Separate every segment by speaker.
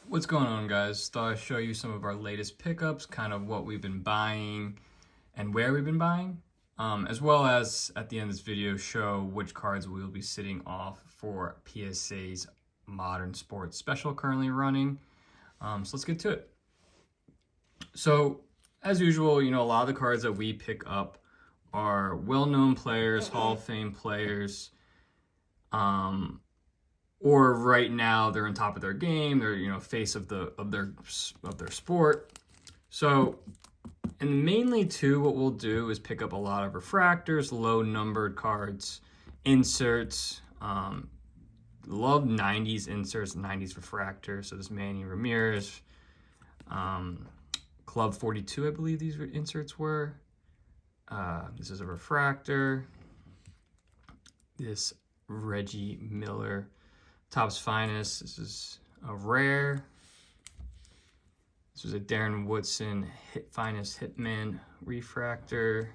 Speaker 1: What's going on, guys? Thought I'd show you some of our latest pickups, kind of what we've been buying and where we've been buying, as well as at the end of this video show which cards we will be sitting off for PSA's Modern Sports Special currently running. So let's get to it. So as usual, a lot of the cards that we pick up are well-known players, Hall of Fame players, or right now they're on top of their game. They're face of their sport. So, and mainly too, what we'll do is pick up a lot of refractors, low numbered cards, inserts. Love 90s inserts, 90s refractor. So this Manny Ramirez, Club 42, I believe these inserts were. This is a refractor. This Reggie Miller Topps Finest. This is a rare. This was a Darren Woodson Finest Hitman refractor.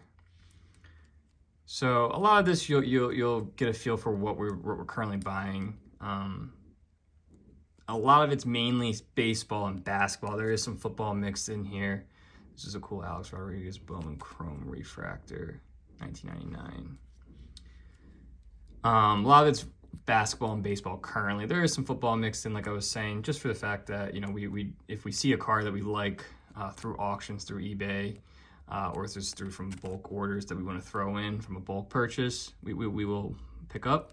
Speaker 1: So a lot of this you'll get a feel for what we're currently buying. A lot of it's mainly baseball and basketball. There is some football mixed in here. This is a cool Alex Rodriguez Bowman Chrome refractor, 1999. A lot of it's basketball and baseball currently. There is some football mixed in, like I was saying, just for the fact that we if we see a card that we like through auctions, through eBay, or just through from bulk orders that we want to throw in from a bulk purchase, we will pick up.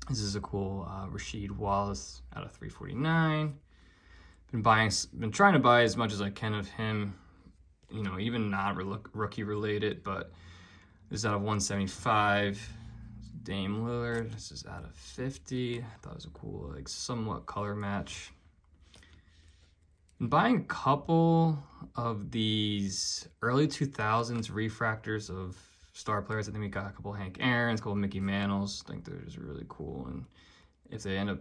Speaker 1: This is a cool Rasheed Wallace out of 349. Been trying to buy as much as I can of him, even not rookie related, but this is out of 175. Dame Lillard, this is out of 50. I thought it was a cool, somewhat color match. Been buying a couple of these early 2000s refractors of star players. I think we got a couple of Hank Aaron's, a couple of Mickey Mantles. I think they're just really cool. And if they end up,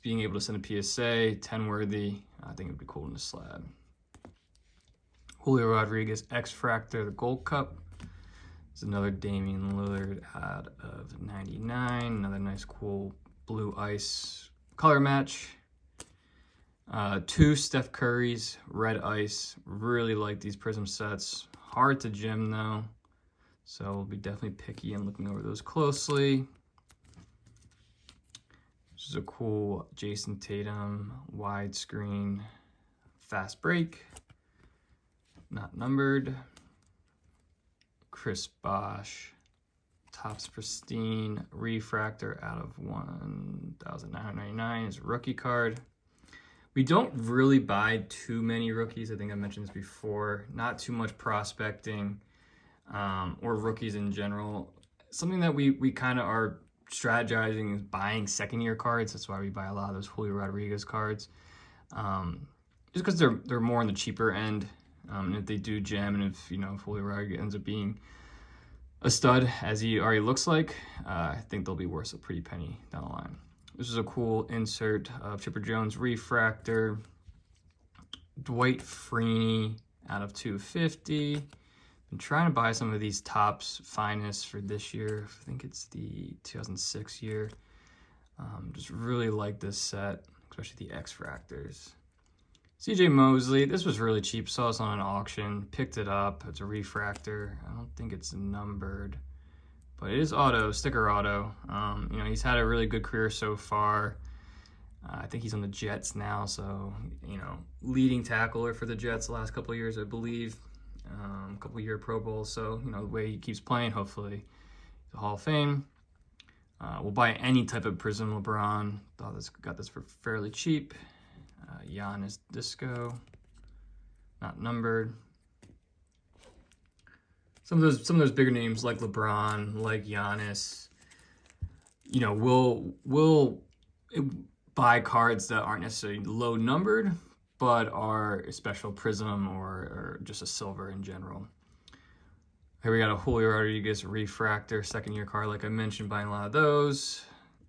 Speaker 1: being able to send a PSA 10 worthy, I think it'd be cool in the slab. Julio Rodriguez X-Fractor, the Gold Cup. It's another Damian Lillard out of 99. Another nice, cool blue ice color match. Two Steph Curry's red ice. Really like these prism sets. Hard to gem though, so we'll be definitely picky and looking over those closely. This is a cool Jason Tatum widescreen fast break. Not numbered. Chris Bosh, Topps Pristine refractor out of 1,999 is a rookie card. We don't really buy too many rookies. I think I mentioned this before. Not too much prospecting or rookies in general. Something that we kind of are strategizing is buying second-year cards. That's why we buy a lot of those Julio Rodriguez cards. Just because they're more on the cheaper end. And if they do gem, and if Julio Rodriguez ends up being a stud as he already looks like, I think they'll be worth a pretty penny down the line. This is a cool insert of Chipper Jones refractor. Dwight Freeney out of 250. Been trying to buy some of these Topps Finest for this year. I think it's the 2006 year. Just really like this set, especially the X-Fractors. CJ Mosley, this was really cheap. Saw this on an auction, picked it up. It's a refractor. I don't think it's numbered, but it is auto, sticker auto. He's had a really good career so far. I think he's on the Jets now, so leading tackler for the Jets the last couple of years, I believe. A couple of year Pro Bowls. So the way he keeps playing, hopefully, the Hall of Fame. We'll buy any type of Prism LeBron. Got this for fairly cheap. Giannis Disco, not numbered. Some of those bigger names like LeBron, like Giannis, we'll buy cards that aren't necessarily low numbered, but are a special prism or just a silver in general. Here we got a Julio Rodriguez refractor, second year card, like I mentioned, buying a lot of those.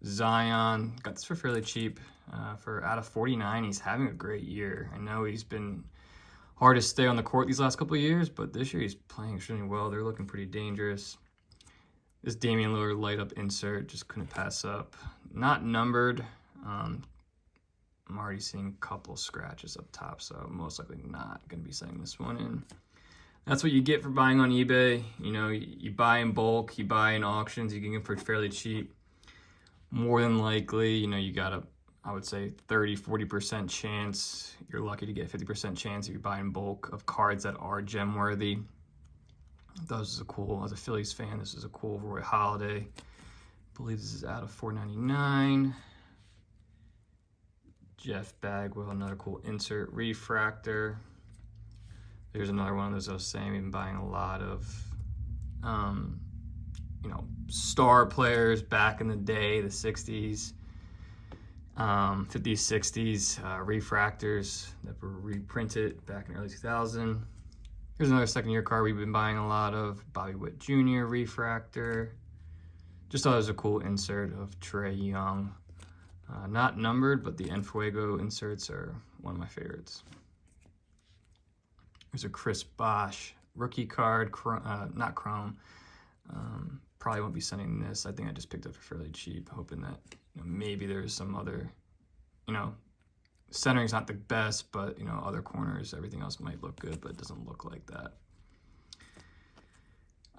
Speaker 1: Zion, got this for fairly cheap. For out of 49, he's having a great year. I know he's been hard to stay on the court these last couple of years, but this year he's playing extremely well. They're looking pretty dangerous. This Damian Lillard light up insert, just couldn't pass up. Not numbered. I'm already seeing a couple scratches up top, so I'm most likely not going to be sending this one in. That's what you get for buying on eBay. You know, you buy in bulk, you buy in auctions, you can get them for fairly cheap. More than likely, you know, you got a, I would say 30-40% chance. You're lucky to get 50% chance if you buy in bulk of cards that are gem worthy. Those are cool. As a Phillies fan, this is a cool Roy Halladay. I believe this is out of $4.99. Jeff Bagwell, another cool insert refractor. There's another one of those I was saying. We've been buying a lot of, you know, star players back in the day, the 60s, 50s, 60s, refractors that were reprinted back in early 2000. Here's another second-year card we've been buying a lot of. Bobby Witt Jr. refractor. Just thought it was a cool insert of Trae Young. Not numbered, but the Enfuego inserts are one of my favorites. There's a Chris Bosh rookie card, not chrome. Probably won't be sending this. I think I just picked up for fairly cheap, hoping that, you know, maybe there's some other, you know, centering's not the best, but, you know, other corners, everything else might look good, but it doesn't look like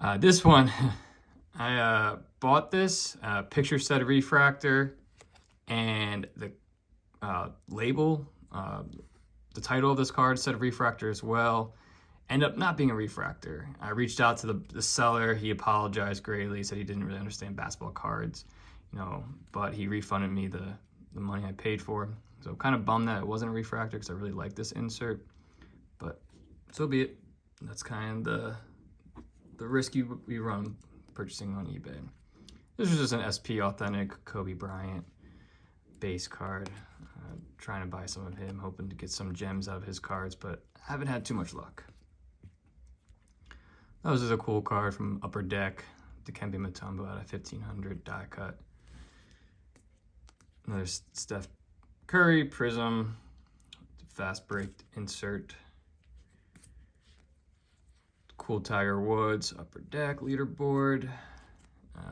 Speaker 1: that. This one, I bought this picture set refractor, and the label, the title of this card said refractor as well. Ended up not being a refractor. I reached out to the seller. He apologized greatly. Said he didn't really understand basketball cards, you know, but he refunded me the money I paid for. So I'm kind of bummed that it wasn't a refractor because I really like this insert, but so be it. That's kind of the risk we run purchasing on eBay. This is just an SP Authentic Kobe Bryant base card. Trying to buy some of him, hoping to get some gems out of his cards, but haven't had too much luck. That was just a cool card from Upper Deck, Dikembe Mutombo out of 1500 die cut. Another Steph Curry Prism, fast break insert. Cool Tiger Woods Upper Deck leaderboard.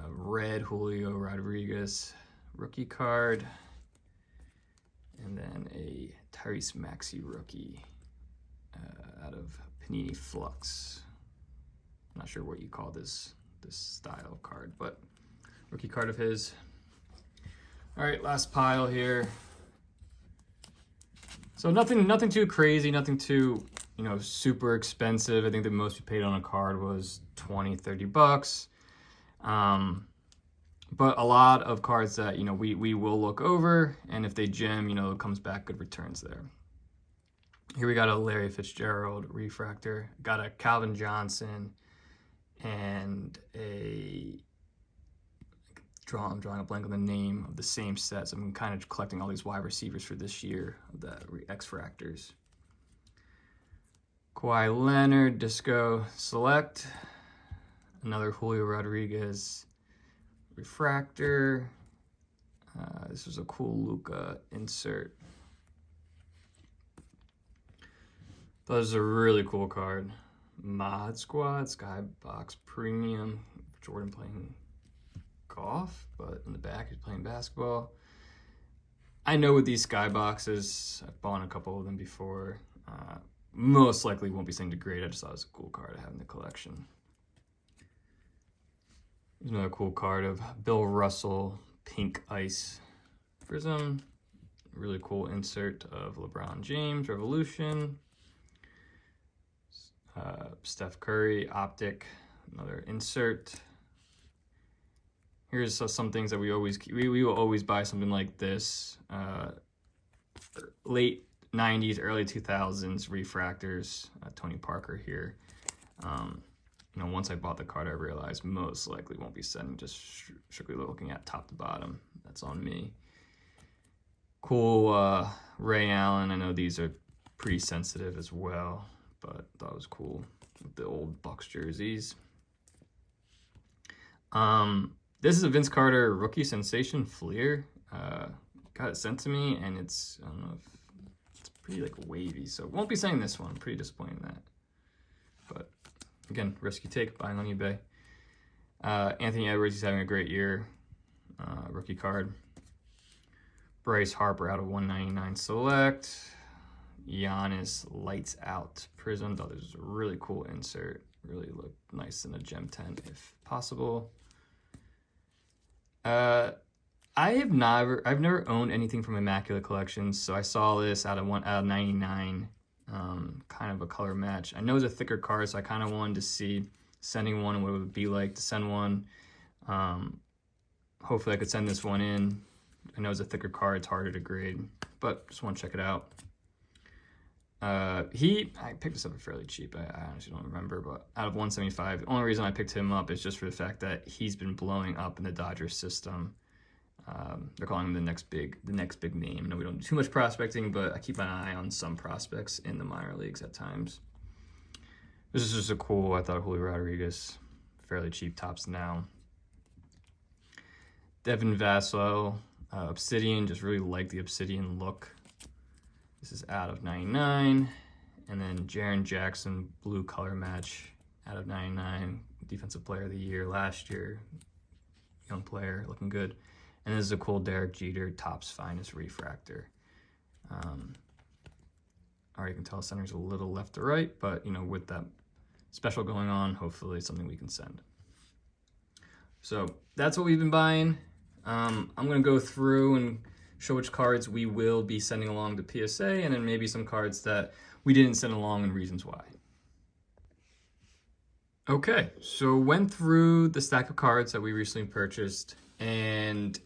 Speaker 1: Red Julio Rodriguez rookie card. And then a Tyrese Maxey rookie out of Panini Flux. I'm not sure what you call this style of card, but rookie card of his. All right, last pile here. So nothing too crazy, nothing too, you know, super expensive. I think the most we paid on a card was $20-30. But a lot of cards that, you know, we will look over, and if they gem, you know, it comes back good returns there. Here we got a Larry Fitzgerald refractor, got a Calvin Johnson, and I'm drawing a blank on the name of the same set, so I'm kind of collecting all these wide receivers for this year of the X-Fractors. Kawhi Leonard, Disco Select, another Julio Rodriguez refractor. This was a cool Luka insert. That was a really cool card. Mod Squad, Skybox Premium. Jordan playing golf, but in the back he's playing basketball. I know with these Skyboxes, I've bought a couple of them before. Most likely won't be sending to grade. I just thought it was a cool card to have in the collection. There's another cool card of Bill Russell Pink Ice Prism. Really cool insert of LeBron James Revolution. Steph Curry Optic, another insert. Here's some things that we will always buy something like this. Late 90s, early 2000s refractors. Tony Parker here. You know, once I bought the card, I realized most likely won't be sending, just strictly looking at top to bottom. That's on me. Cool Ray Allen. I know these are pretty sensitive as well, but thought it was cool with the old Bucks jerseys. This is a Vince Carter rookie sensation Fleer. Got it sent to me, and it's, I don't know if it's pretty like wavy, so won't be saying this one. I'm pretty disappointed in that. But again, risk you take buying on eBay. Anthony Edwards, he's having a great year. Rookie card. Bryce Harper out of 199 select. Giannis lights out prism. Thought this was a really cool insert. Really looked nice in a gem 10 if possible. I've never owned anything from Immaculate Collections, so I saw this out of 99. Kind of a color match. I know it's a thicker card, so I kind of wanted to see sending one, what it would be like to send one. Hopefully I could send this one in. I know it's a thicker card, it's harder to grade, but just want to check it out. I picked this up fairly cheap. I honestly don't remember, but out of 175, the only reason I picked him up is just for the fact that he's been blowing up in the Dodgers system. They're calling him the next big name. No, we don't do too much prospecting, but I keep an eye on some prospects in the minor leagues at times. This is just a cool, I thought, Julio Rodriguez, fairly cheap, tops now. Devin Vassell, Obsidian, just really like the Obsidian look. This is out of 99. And then Jaren Jackson, blue color match, out of 99. Defensive player of the year last year. Young player, looking good. And this is a cool Derek Jeter, Topps Finest refractor. Already can tell center's a little left to right, but with that special going on, hopefully it's something we can send. So that's what we've been buying. I'm gonna go through and show which cards we will be sending along to PSA, and then maybe some cards that we didn't send along and reasons why. Okay, so went through the stack of cards that we recently purchased, and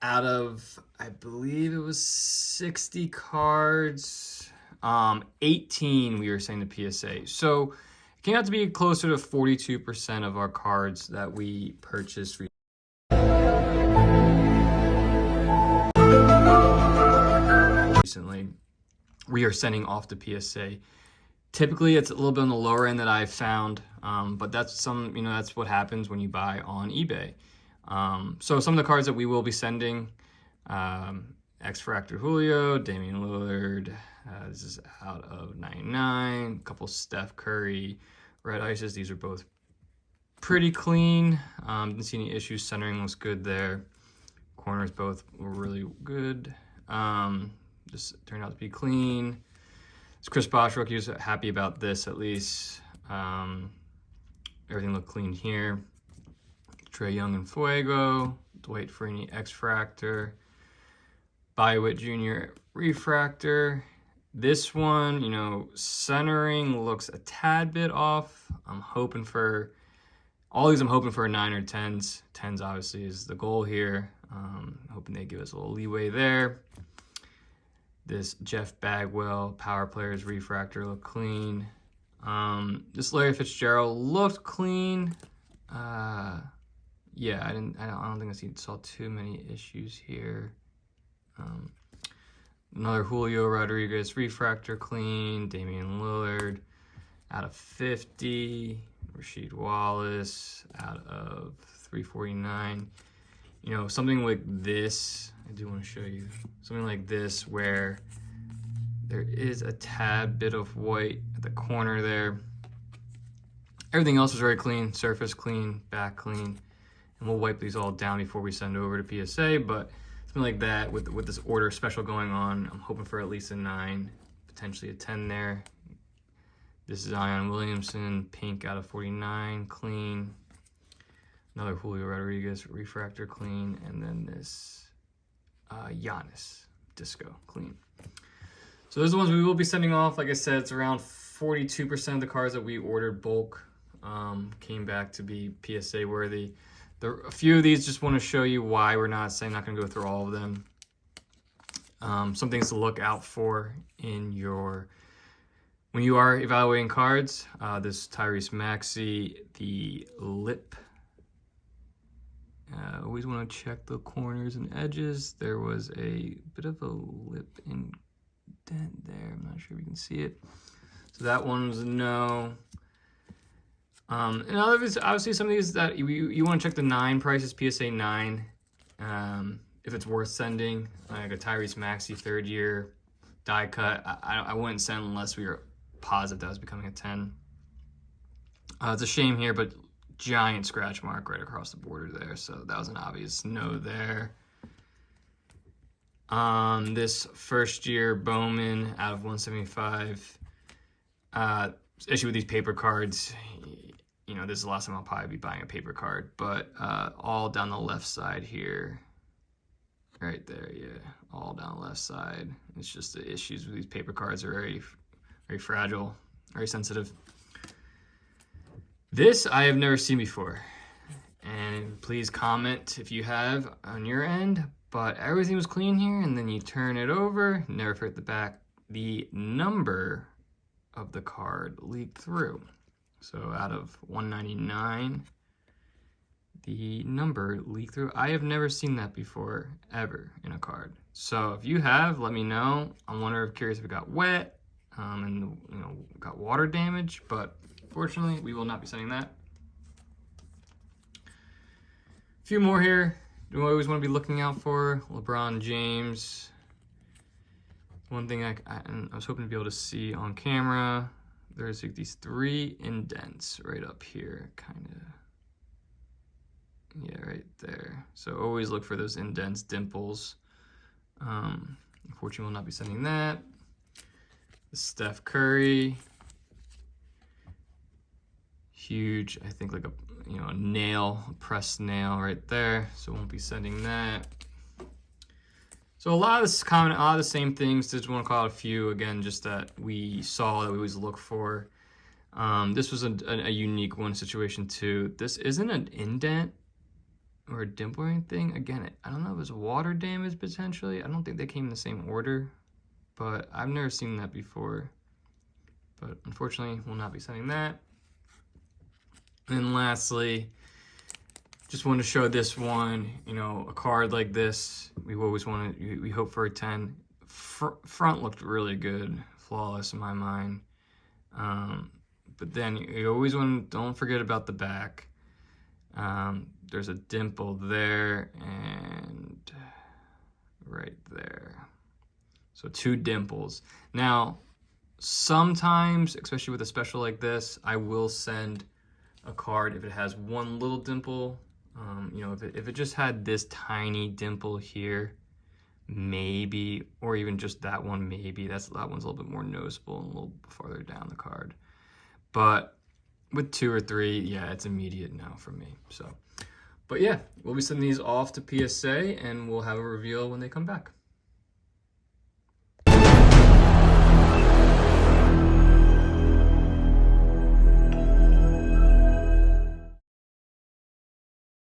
Speaker 1: out of, I believe it was 60 cards, 18 we were sending to PSA. So it came out to be closer to 42% of our cards that we purchased recently, we are sending off to PSA. Typically, it's a little bit on the lower end that I've found, but that's that's what happens when you buy on eBay. So some of the cards that we will be sending, X-Fractor Julio, Damian Lillard, this is out of 99, a couple Steph Curry, Red Ices, these are both pretty clean. Didn't see any issues, centering looks good there. Corners both were really good. Just turned out to be clean. It's Chris Bosh rookie, was happy about this at least. Everything looked clean here. Trae Young and Fuego, Dwight Freeney X-Fractor, Bywit Jr. Refractor. This one, centering looks a tad bit off. I'm hoping for a 9 or 10s. 10s obviously is the goal here. Hoping they give us a little leeway there. This Jeff Bagwell Power Players Refractor looked clean. This Larry Fitzgerald looked clean. Yeah, I don't think I saw too many issues here. Another Julio Rodriguez Refractor clean. Damian Lillard out of 50. Rasheed Wallace out of 349. Something like this, I do want to show you. Something like this where there is a tad bit of white at the corner there. Everything else is very clean, surface clean, back clean. And we'll wipe these all down before we send over to PSA, but something like that with this order special going on, I'm hoping for at least a 9, potentially a 10 there. This is Zion Williamson, pink out of 49, clean. Another Julio Rodriguez Refractor clean, and then this Giannis Disco clean. So those are the ones we will be sending off. Like I said, it's around 42% of the cards that we ordered bulk came back to be PSA worthy. A few of these just want to show you why we're not going to go through all of them. Some things to look out for when you are evaluating cards. This Tyrese Maxey, the lip. Always want to check the corners and edges. There was a bit of a lip indent there. I'm not sure if you can see it. So that one was a no. And obviously some of these that you want to check the 9 prices, PSA 9, if it's worth sending. Like a Tyrese Maxey 3rd year die cut, I wouldn't send unless we were positive that was becoming a 10. It's a shame here, but giant scratch mark right across the border there, so that was an obvious no there. This first year Bowman out of 175. Issue with these paper cards, you know, this is the last time I'll probably be buying a paper card, but all down the left side here, right there, yeah, all down the left side. It's just the issues with these paper cards are very, very fragile, very sensitive. This I have never seen before, and please comment if you have on your end, but everything was clean here, and then you turn it over, never forget the back, the number of the card leaked through. So out of 199, the number leaked through. I have never seen that before, ever, in a card. So if you have, let me know. I'm curious if it got wet and you know got water damage, but fortunately we will not be sending that. A few more here. Do I always want to be looking out for? LeBron James. One thing I was hoping to be able to see on camera, there's like these 3 indents right up here, kind of. Yeah, right there. So always look for those indents, dimples. Unfortunately, we'll not be sending that. Steph Curry. Huge, I think like a nail, a pressed nail right there. So won't be sending that. So a lot of this comment, a lot of the same things. Just want to call out a few again, just that we saw that we always look for. This was a unique one situation too. This isn't an indent or a dimple or anything. Again, I don't know if it was water damage potentially. I don't think they came in the same order, but I've never seen that before. But unfortunately, we'll not be sending that. And then lastly, just wanted to show this one, you know, a card like this, we always want to, we hope for a 10. Front looked really good, flawless in my mind. But then you always want to, don't forget about the back. There's a dimple there and right there. So 2 dimples. Now, sometimes, especially with a special like this, I will send a card if it has one little dimple. You know, if it just had this tiny dimple here, maybe, or even just that one, maybe. That one's a little bit more noticeable and a little farther down the card. But with 2 or 3, yeah, it's immediate now for me. So, but yeah, we'll be sending these off to PSA and we'll have a reveal when they come back.